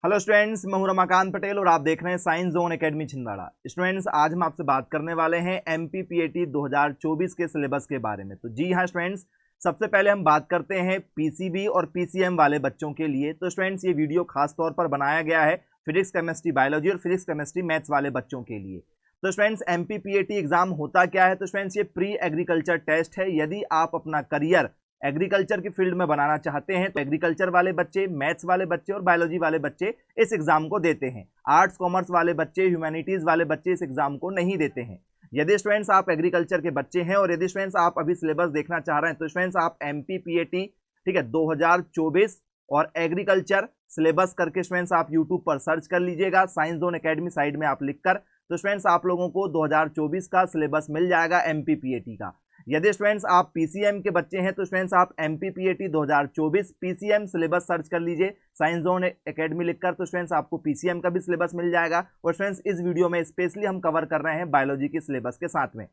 Hello students, मैं हूं रमाकांत पटेल और आप देख रहे हैं science zone academy Chhindwara. Students, आज हम आपसे बात करने वाले हैं एमपीपीएटी 2024 के सिलेबस के बारे में। तो जी हां स्टूडेंट्स, सबसे पहले हम बात करते हैं पीसीबी और पीसीएम वाले बच्चों के लिए। तो स्टूडेंट्स, ये वीडियो खास तौर पर बनाया गया है फिजिक्स, केमिस्ट्री, बायोलॉजी और फिजिक्स, केमिस्ट्री, मैथ्स वाले बच्चों के लिए। तो स्टूडेंट्स, एमपीपीएटी एग्जाम होता क्या है? तो स्टूडेंट्स, ये प्री एग्रीकल्चर टेस्ट है। यदि आप अपना करियर एग्रीकल्चर की फील्ड में बनाना चाहते हैं तो एग्रीकल्चर वाले बच्चे, मैथ्स वाले बच्चे और बायोलॉजी वाले बच्चे इस एग्जाम को देते हैं। आर्ट्स कॉमर्स वाले बच्चे, ह्यूमैनिटीज वाले बच्चे इस एग्जाम को नहीं देते हैं। यदि स्टूडेंट्स आप एग्रीकल्चर के बच्चे हैं और यदि स्टूडेंट्स आप अभी सिलेबस देखना चाह रहे हैं तो स्टूडेंट्स आप एमपीपीएटी, ठीक है, 2024 और एग्रीकल्चर सिलेबस करके स्टूडेंट्स आप यूट्यूब पर सर्च कर लीजिएगा, साइंस जोन एकेडमी साइड में आप लिखकर। तो स्टूडेंट्स आप लोगों को 2024 का सिलेबस मिल जाएगा एमपीपीएटी का। यदि स्टूडेंट्स आप पीसीएम के बच्चे हैं तो स्टूडेंट्स आप एमपीपीएटी 2024 पीसीएम सिलेबस सर्च कर लीजिए, साइंस जोन एकेडमी लिखकर। तो स्टूडेंट्स आपको पीसीएम का भी सिलेबस मिल जाएगा। और स्टूडेंट्स, इस वीडियो में स्पेशली हम कवर कर रहे हैं बायोलॉजी के सिलेबस के साथ में।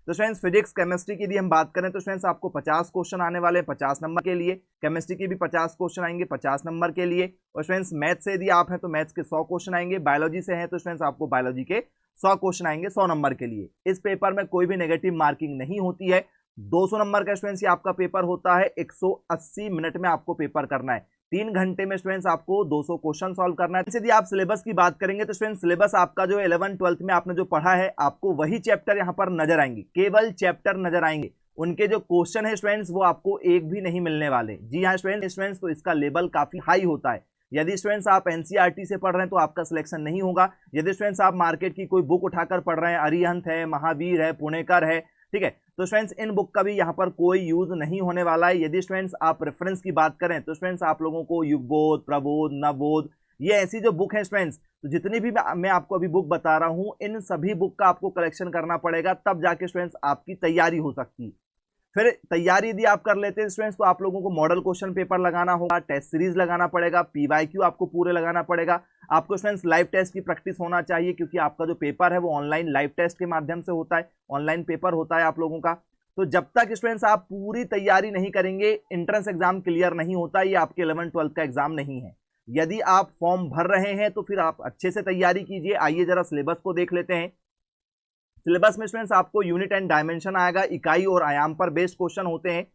तो स्टूडेंट्स, फिजिक्स केमिस्ट्री की यदि हम बात करें तो स्टूडेंट्स आपको 50 क्वेश्चन आने वाले हैं 50 नंबर के लिए। केमिस्ट्री की भी 50 क्वेश्चन आएंगे 50 नंबर के लिए। और स्टूडेंट्स, मैथ्स से यदि आप हैं तो मैथ्स के 100 क्वेश्चन आएंगे। बायोलॉजी से हैं तो स्टूडेंट्स आपको बायोलॉजी के 100 क्वेश्चन आएंगे 100 नंबर के लिए। इस पेपर में कोई भी नेगेटिव मार्किंग नहीं होती है। 200 नंबर का स्टूडेंट्स आपका पेपर होता है। 180 मिनट में आपको पेपर करना है। 3 घंटे में स्टूडेंट्स आपको 200 क्वेश्चन सॉल्व करना है। यदि आप सिलेबस की बात करेंगे तो स्टूडेंट्स सिलेबस आपका जो 11th 12th में आपने जो पढ़ा है, आपको वही चैप्टर यहां पर नजर आएंगे, केवल चैप्टर नजर आएंगे। उनके जो क्वेश्चन है स्टूडेंट्स वो आपको एक भी नहीं मिलने वाले। जी हाँ स्टूडेंट्स, तो इसका लेवल काफी हाई होता है। यदि स्टूडेंट्स आप एनसीईआरटी से पढ़ रहे हैं तो आपका सिलेक्शन नहीं होगा। यदि स्टूडेंट्स आप मार्केट की कोई बुक उठाकर पढ़ रहे हैं, अरिहंत है, महावीर है, पुणेकर है, ठीक है, तो स्टूडेंट्स इन बुक का भी यहाँ पर कोई यूज नहीं होने वाला है। यदि स्टूडेंट्स आप रेफरेंस की बात करें तो स्टूडेंट्स आप लोगों को युगबोध, प्रबोध, नवबोध, ये ऐसी जो बुक है स्टूडेंट्स, तो जितनी भी मैं आपको अभी बुक बता रहा हूं, इन सभी बुक का आपको कलेक्शन करना पड़ेगा, तब जाके स्टूडेंट्स आपकी तैयारी हो सकती है। फिर तैयारी यदि आप कर लेते हैं स्टूडेंट्स तो आप लोगों को मॉडल क्वेश्चन पेपर लगाना होगा, टेस्ट सीरीज लगाना पड़ेगा, पीवाईक्यू आपको पूरे लगाना पड़ेगा। आपको स्टूडेंट्स लाइव टेस्ट की प्रैक्टिस होना चाहिए क्योंकि आपका जो पेपर है वो ऑनलाइन लाइव टेस्ट के माध्यम से होता है, ऑनलाइन पेपर होता है आप लोगों का। तो जब तक स्टूडेंट्स आप पूरी तैयारी नहीं करेंगे, एंट्रेंस एग्जाम क्लियर नहीं होता। ये आपके 11th 12th का एग्जाम नहीं है। यदि आप फॉर्म भर रहे हैं तो फिर आप अच्छे से तैयारी कीजिए। आइए जरा सिलेबस को देख लेते हैं। सिलेबस में स्टूडेंट्स आपको यूनिट एंड डायमेंशन आएगा, इकाई और आयाम पर बेस्ड क्वेश्चन होते हैं।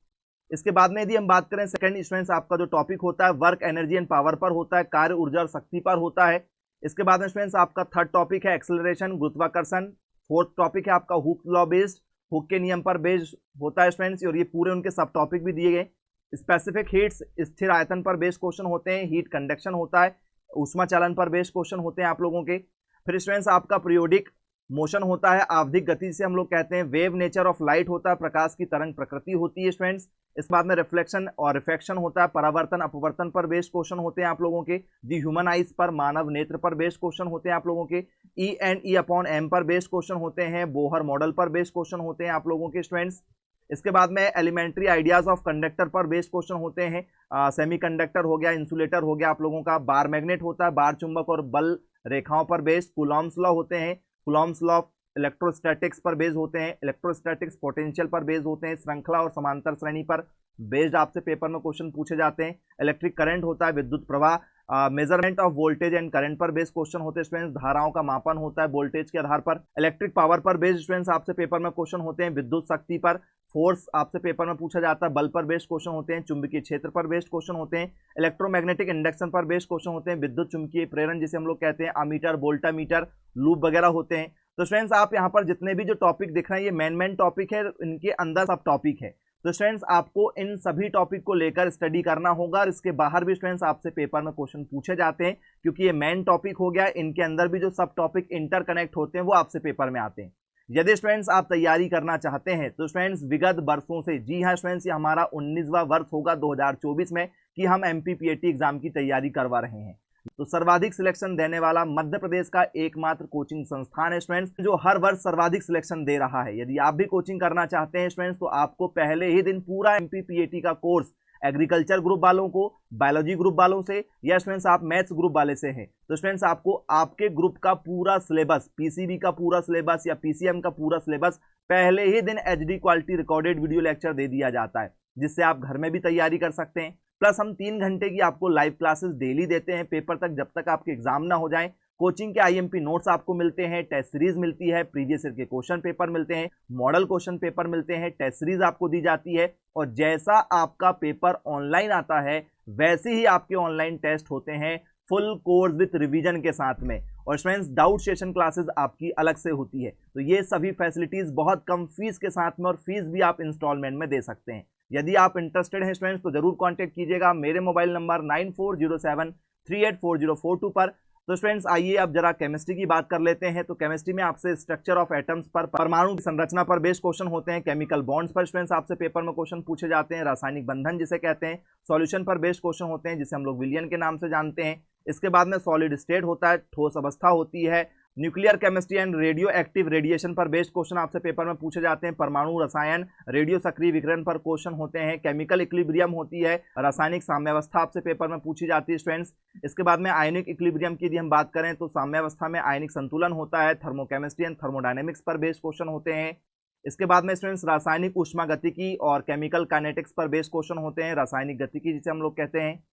इसके बाद में यदि हम बात करें सेकंड स्टूडेंट्स आपका जो टॉपिक होता है वर्क, एनर्जी एंड पावर पर होता है, कार्य, ऊर्जा और शक्ति पर होता है। इसके बाद में स्टूडेंट्स आपका थर्ड टॉपिक है एक्सेलरेशन, गुरुत्वाकर्षण। फोर्थ टॉपिक है आपका हुक लॉ बेस्ड, हुक के नियम पर बेस्ड होता है स्टूडेंट्स। और ये पूरे उनके सब टॉपिक भी दिए गए। स्पेसिफिक हीट्स, स्थिर आयतन पर बेस्ड क्वेश्चन होते हैं। हीट कंडक्शन होता है, ऊष्मा चालन पर बेस्ड क्वेश्चन होते हैं आप लोगों के। फिर स्टूडेंट्स आपका पीरियोडिक मोशन होता है, आवधिक गति से हम लोग कहते हैं। वेव नेचर ऑफ लाइट होता है, प्रकाश की तरंग प्रकृति होती है स्टूडेंट्स। इस बाद में रिफ्लेक्शन और रिफ्रैक्शन होता है, परावर्तन अपवर्तन पर बेस्ड क्वेश्चन होते हैं आप लोगों के। दी ह्यूमन आइज पर, मानव नेत्र पर बेस्ड क्वेश्चन होते हैं आप लोगों के। E and E upon M पर बेस्ड क्वेश्चन होते हैं। बोहर मॉडल पर बेस्ड क्वेश्चन होते हैं आप लोगों के स्टूडेंट्स। इसके बाद में एलिमेंट्री आइडियाज ऑफ कंडक्टर पर बेस्ड क्वेश्चन होते हैं। सेमीकंडक्टर हो गया, इंसुलेटर हो गया आप लोगों का। बार मैग्नेट होता है, बार चुंबक और बल रेखाओं पर बेस्ड। कूलॉम्स लॉ होते हैं, कूलॉम्स लॉ इलेक्ट्रोस्टैटिक्स पर बेस्ड होते हैं। इलेक्ट्रोस्टैटिक्स पोटेंशियल पर बेस्ड होते हैं। श्रृंखला और समांतर श्रेणी पर बेस्ड आपसे पेपर में क्वेश्चन पूछे जाते हैं। इलेक्ट्रिक करंट होता है, विद्युत प्रवाह। Measurement of voltage and current पर बेस्ड क्वेश्चन होते हैं स्टूडेंट्स। धाराओं का मापन होता है वोल्टेज के आधार पर। इलेक्ट्रिक पावर पर बेस्ड स्टूडेंट्स आपसे पेपर में क्वेश्चन होते हैं। विद्युत शक्ति पर, फोर्स आपसे पेपर में पूछा जाता है। बल पर बेस्ड क्वेश्चन होते हैं। चुंबकीय क्षेत्र पर बेस्ड क्वेश्चन होते हैं। इलेक्ट्रोमैग्नेटिक इंडक्शन पर बेस्ड क्वेश्चन होते हैं। विद्युत चुंबकीय प्रेरण जिसे हम लोग कहते हैं। अमीटर, वोल्टामीटर, लूप वगैरह होते हैं। तो स्टूडेंट्स आप यहाँ पर जितने भी जो टॉपिक दिख रहे हैं ये मेन टॉपिक है, इनके अंदर सब टॉपिक है। तो स्टूडेंट्स आपको इन सभी टॉपिक को लेकर स्टडी करना होगा। और इसके बाहर भी स्टूडेंट्स आपसे पेपर में क्वेश्चन पूछे जाते हैं क्योंकि ये मेन टॉपिक हो गया। इनके अंदर भी जो सब टॉपिक इंटरकनेक्ट होते हैं वो आपसे पेपर में आते हैं। यदि स्टूडेंट्स आप तैयारी करना चाहते हैं तो स्टूडेंट्स विगत वर्षों से, जी हाँ स्टूडेंट्स, ये हमारा 19वां वर्ष होगा 2024 में कि हम एमपीपीएटी एग्जाम की तैयारी करवा रहे हैं। तो सर्वाधिक सिलेक्शन देने वाला मध्य प्रदेश का एकमात्र कोचिंग संस्थान है स्टूडेंट्स जो हर वर्ष सर्वाधिक सिलेक्शन दे रहा है। यदि आप भी कोचिंग करना चाहते हैं स्टूडेंट्स तो आपको पहले ही दिन पूरा एमपीपीएटी का कोर्स एग्रीकल्चर ग्रुप वालों को, बायोलॉजी ग्रुप वालों से, या स्टूडेंट्स आप मैथ्स ग्रुप वाले से हैं तो स्टूडेंट्स आपको आपके ग्रुप का पूरा सिलेबस, पीसीबी का पूरा सिलेबस या पीसीएम का पूरा सिलेबस पहले ही दिन HD quality recorded video lecture दे दिया जाता है, जिससे आप घर में भी तैयारी कर सकते हैं। प्लस हम 3 घंटे की आपको लाइव क्लासेस डेली देते हैं पेपर तक, जब तक आपके एग्जाम ना हो जाए। कोचिंग के आईएमपी नोट्स आपको मिलते हैं, टेस्ट सीरीज मिलती है, प्रीवियस ईयर के क्वेश्चन पेपर मिलते हैं, मॉडल क्वेश्चन पेपर मिलते हैं, टेस्ट सीरीज आपको दी जाती है, और जैसा आपका पेपर ऑनलाइन आता है वैसे ही आपके ऑनलाइन टेस्ट होते हैं, फुल कोर्स विथ रिवीजन के साथ में। और स्टूडेंट्स डाउट सेशन क्लासेस आपकी अलग से होती है। तो ये सभी फैसिलिटीज बहुत कम फीस के साथ में, और फीस भी आप इंस्टॉलमेंट में दे सकते हैं। यदि आप इंटरेस्टेड हैं स्टूडेंट्स तो जरूर कांटेक्ट कीजिएगा मेरे मोबाइल नंबर 9407384042 पर। तो स्टूडेंट्स आइए अब जरा केमिस्ट्री की बात कर लेते हैं। तो केमिस्ट्री में आपसे स्ट्रक्चर ऑफ एटम्स पर, परमाणु की संरचना पर बेस्ड क्वेश्चन होते हैं, केमिकल बॉन्ड्स पर स्टूडेंट्स आपसे पेपर में क्वेश्चन पूछे जाते हैं, रासायनिक बंधन जिसे कहते हैं, सॉल्यूशन पर बेस्ड क्वेश्चन होते हैं जिसे हम लोग विलियन के नाम से जानते हैं। इसके बाद में सॉलिड स्टेट होता है, ठोस अवस्था होती है, nuclear chemistry and radio active radiation पर बेस्ड क्वेश्चन आपसे पेपर में पूछे जाते हैं, परमाणु रसायन रेडियो सक्रिय विकिरण पर क्वेश्चन होते हैं, केमिकल इक्विलिब्रियम होती है, रासायनिक साम्यावस्था आपसे पेपर में पूछी जाती है स्टूडेंट्स। इसके बाद में आयनिक इक्विलिब्रियम की यदि हम बात करें तो साम्यावस्था में आयनिक संतुलन होता है, थर्मोकेमिस्ट्री एंड थर्मोडायनेमिक्स पर बेस्ड क्वेश्चन होते हैं। इसके बाद में स्टूडेंट्स रासायनिक ऊष्मागतिकी और केमिकल काइनेटिक्स पर बेस्ड क्वेश्चन होते हैं, रासायनिक गतिकी जिसे हम लोग कहते हैं।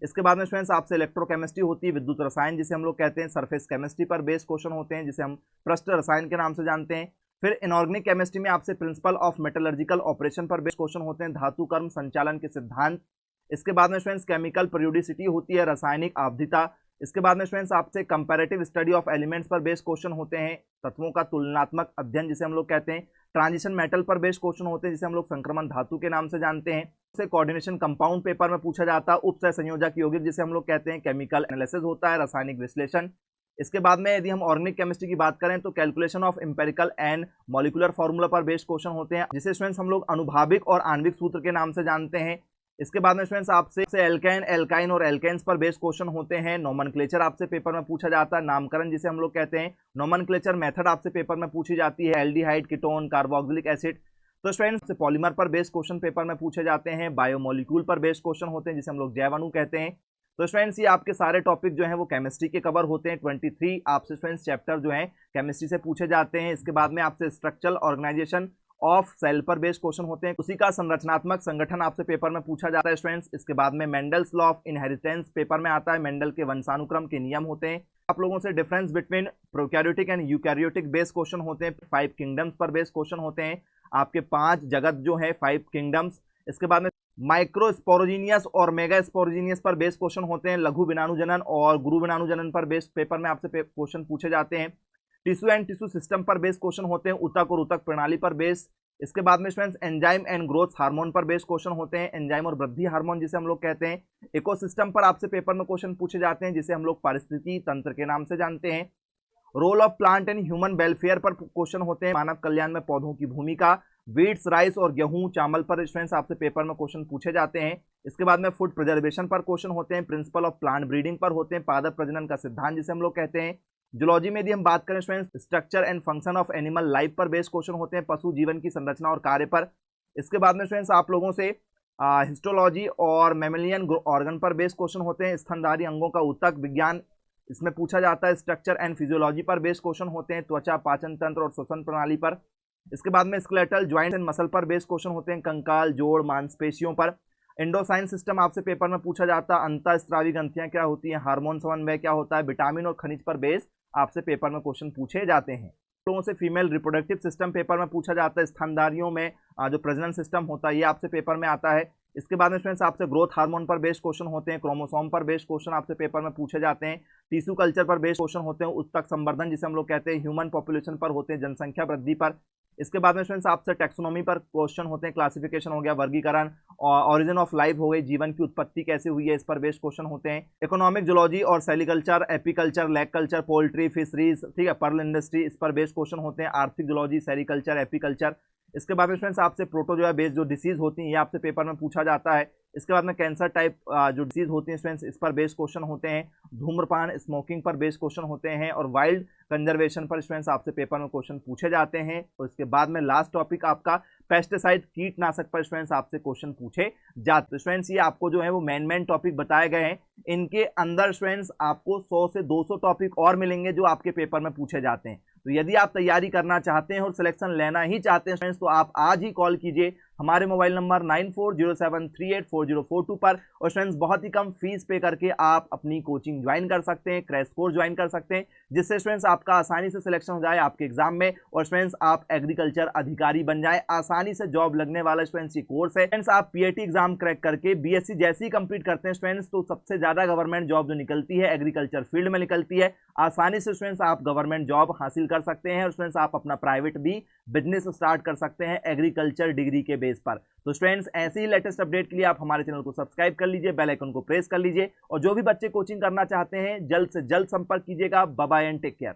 इसके बाद में स्टूडेंट्स आपसे इलेक्ट्रोकेमिस्ट्री होती है, विद्युत रसायन जिसे हम लोग कहते हैं, सरफेस केमिस्ट्री पर बेस्ड क्वेश्चन होते हैं जिसे हम पृष्ठ रसायन के नाम से जानते हैं। फिर इनऑर्गेनिक केमिस्ट्री में आपसे प्रिंसिपल ऑफ मेटलर्जिकल ऑपरेशन पर बेस्ड क्वेश्चन होते हैं, धातु कर्म संचालन के सिद्धांत। इसके बाद में स्टूडेंट्स केमिकल पीरियोडिसिटी होती है, रासायनिक आवधिता। इसके बाद में स्टूडेंट्स आपसे कंपैरेटिव स्टडी ऑफ एलिमेंट्स पर बेस्ड क्वेश्चन होते हैं, तत्वों का तुलनात्मक अध्ययन जिसे हम लोग कहते हैं, ट्रांजिशन मेटल पर बेस्ड क्वेश्चन होते हैं जिसे हम लोग संक्रमण धातु के नाम से जानते हैं। से कोऑर्डिनेशन कंपाउंड पेपर में पूछा जाता है, उपसह संयोजक यौगिक जिसे हम लोग कहते हैं, केमिकल एनालिसिस होता है, रासायनिक विश्लेषण। इसके बाद में यदि हम ऑर्गेनिक केमिस्ट्री की बात करें तो calculation of empirical and molecular formula पर बेस्ड क्वेश्चन होते हैं जिसे स्टूडेंट्स हम लोग अनुभाविक और आणविक सूत्र के नाम से जानते हैं। इसके बाद में स्टूडेंट्स आपसे एल्केन, एल्काइन और एल्केन्स पर बेस्ड क्वेश्चन होते हैं, नोमेनक्लेचर आपसे पेपर में पूछा जाता है, नामकरण जिसे हम लोग कहते हैं, नोमेनक्लेचर मेथड आपसे पेपर में पूछी जाती है, एल्डिहाइड, कीटोन, कार्बोक्सिलिक एसिड। तो स्टूडेंट्स पॉलीमर पर बेस्ड क्वेश्चन पेपर में पूछे जाते हैं, बायोमोलिक्यूल पर बेस्ड क्वेश्चन होते हैं जिसे हम लोग जैव अणु कहते हैं। तो स्टूडेंट्स ये आपके सारे टॉपिक जो हैं वो केमिस्ट्री के कवर होते हैं। 23 आपसे स्टूडेंट्स चैप्टर जो हैं केमिस्ट्री से पूछे जाते हैं। इसके बाद में आपसे स्ट्रक्चरल ऑर्गेनाइजेशन ऑफ सेल पर बेस्ड क्वेश्चन होते हैं, उसी का संरचनात्मक संगठन आपसे पेपर में पूछा जाता है स्टूडेंट्स। इसके बाद में Mendel's law of inheritance paper में आता है, मेंडल के वंशानुक्रम के नियम होते हैं। आप लोगों से difference between prokaryotic and eukaryotic based question होते हैं, 5 किंगडम्स पर बेस्ड क्वेश्चन होते हैं, आपके 5 जगत जो है 5 किंगडम्स। इसके बाद में माइक्रोस्पोरोजीनियस और मेगा स्पोरोजीनियस पर बेस्ड क्वेश्चन होते हैं, लघु विनाणुजनन और गुरु विनाणुजनन पर बेस्ड पेपर में आपसे क्वेश्चन पूछे जाते हैं। टिश्यू एंड टिश्यू सिस्टम पर बेस्ड क्वेश्चन होते हैं, ऊतक और ऊतक प्रणाली पर बेस्ड। इसके बाद में students enzyme and growth hormone पर बेस्ड क्वेश्चन होते हैं, एंजाइम और वृद्धि हार्मोन जिसे हम लोग कहते हैं। इकोसिस्टम पर आपसे पेपर में क्वेश्चन पूछे जाते हैं जिसे हम लोग पारिस्थितिकी तंत्र के नाम से जानते हैं। Role of plant and human welfare पर क्वेश्चन होते हैं, मानव कल्याण में पौधों की भूमिका। वीट्स, राइस और गेहूं, चावल पर स्टूडेंट्स आपसे पेपर में क्वेश्चन पूछे जाते हैं। इसके बाद में फूड प्रिजर्वेशन पर क्वेश्चन होते हैं, प्रिंसिपल ऑफ प्लांट ब्रीडिंग पर होते हैं, पादप प्रजनन का सिद्धांत जिसे हम लोग कहते हैं। जूलॉजी में यदि हम बात करें students structure and function of animal life पर बेस्ड क्वेश्चन होते हैं, पशु जीवन की संरचना और कार्य पर। इसके बाद में स्टूडेंट्स आप लोगों से हिस्टोलॉजी और मैमेलियन ऑर्गन पर बेस्ड क्वेश्चन होते हैं, स्तनधारी अंगों का ऊतक विज्ञान इसमें पूछा जाता है। स्ट्रक्चर एंड फिजियोलॉजी पर बेस्ड क्वेश्चन होते हैं, त्वचा, पाचन तंत्र और श्वसन प्रणाली पर। इसके बाद में स्केलेटल जॉइंट एंड मसल पर बेस्ड क्वेश्चन होते हैं, कंकाल, जोड़, मांसपेशियों पर। एंडोसाइन सिस्टम आपसे पेपर में पूछा जाता है, अंतःस्रावी ग्रंथियां क्या होती हैं, हार्मोन समन्वय क्या होता है, विटामिन और खनिज पर बेस्ड आपसे पेपर में क्वेश्चन पूछे जाते हैं। लोगों से फीमेल रिप्रोडक्टिव सिस्टम पेपर में पूछा जाता है, स्तनधारियों में जो प्रजनन सिस्टम होता है ये आपसे पेपर में आता है। इसके बाद में स्टूडेंट्स आपसे ग्रोथ हार्मोन पर बेस्ड क्वेश्चन होते हैं, क्रोमोसोम पर बेस्ड क्वेश्चन आपसे पेपर में पूछे जाते हैं, टिश्यू कल्चर पर बेस्ड क्वेश्चन होते हैं, ऊतक संवर्धन जिसे हम लोग कहते हैं, ह्यूमन पॉपुलेशन पर होते हैं, जनसंख्या वृद्धि पर। इसके बाद में स्टूडेंट्स आपसे टैक्सोनॉमी पर क्वेश्चन होते हैं, क्लासिफिकेशन हो गया, वर्गीकरण, और ऑरिजिन ऑफ लाइफ हो गई, जीवन की उत्पत्ति कैसे हुई है, इस पर बेस्ड क्वेश्चन होते हैं। इकोनॉमिक जूलॉजी और sericulture, apiculture, lag culture, poultry, fisheries, ठीक है, पर्ल इंडस्ट्री, इस पर बेस्ड क्वेश्चन होते हैं। आर्थिक जूलॉजी, सेरिकल्चर, एपीकल्चर। इसके बाद में स्टूडेंट्स आपसे प्रोटोजोआ बेस्ड जो डिसीज होती हैं ये आपसे पेपर में पूछा जाता है। इसके बाद में कैंसर टाइप जो डिसीज होती हैं स्टूडेंट्स इस पर बेस्ड क्वेश्चन होते हैं, धूम्रपान, स्मोकिंग पर बेस्ड क्वेश्चन होते हैं, और वाइल्ड कंजर्वेशन पर स्टूडेंट्स आपसे पेपर में क्वेश्चन पूछे जाते हैं। और इसके बाद में लास्ट टॉपिक आपका पेस्टिसाइड, कीटनाशक पर स्टूडेंट्स आपसे क्वेश्चन पूछे जाते हैं। स्टूडेंट्स ये आपको जो है वो मेन टॉपिक बताए गए हैं, इनके अंदर स्टूडेंट्स आपको 100 से 200 टॉपिक और मिलेंगे जो आपके पेपर में पूछे जाते हैं। तो यदि आप तैयारी करना चाहते हैं और सिलेक्शन लेना ही चाहते हैं स्टूडेंट्स तो आप आज ही कॉल कीजिए हमारे मोबाइल नंबर 9407384042 पर। और स्टूडेंट्स बहुत ही कम फीस पे करके आप अपनी कोचिंग ज्वाइन कर सकते हैं, क्रैश कोर्स ज्वाइन कर सकते हैं, जिससे स्टूडेंट्स आपका आसानी से सिलेक्शन हो जाए आपके एग्जाम में और स्टूडेंट्स आप एग्रीकल्चर अधिकारी बन जाए, आसानी से जॉब लगने वाला स्टूडेंट्स ये कोर्स है। स्टूडेंट्स आप पीएटी एग्जाम क्रैक करके बीएससी जैसे ही कंप्लीट करते हैं स्टूडेंट्स, तो सबसे ज्यादा गवर्नमेंट जॉब जो निकलती है एग्रीकल्चर फील्ड में निकलती है। आसानी से स्टूडेंट्स आप गवर्नमेंट जॉब हासिल कर सकते हैं और स्टूडेंट्स आप अपना प्राइवेट भी बिजनेस स्टार्ट कर सकते हैं एग्रीकल्चर डिग्री के बेस पर। तो स्टूडेंट्स ऐसे ही लेटेस्ट अपडेट के लिए आप हमारे चैनल को सब्सक्राइब कर लीजिए, बेल आइकन को प्रेस कर लीजिए और जो भी बच्चे कोचिंग करना चाहते हैं जल्द से जल्द संपर्क कीजिएगा। Bye bye and take care.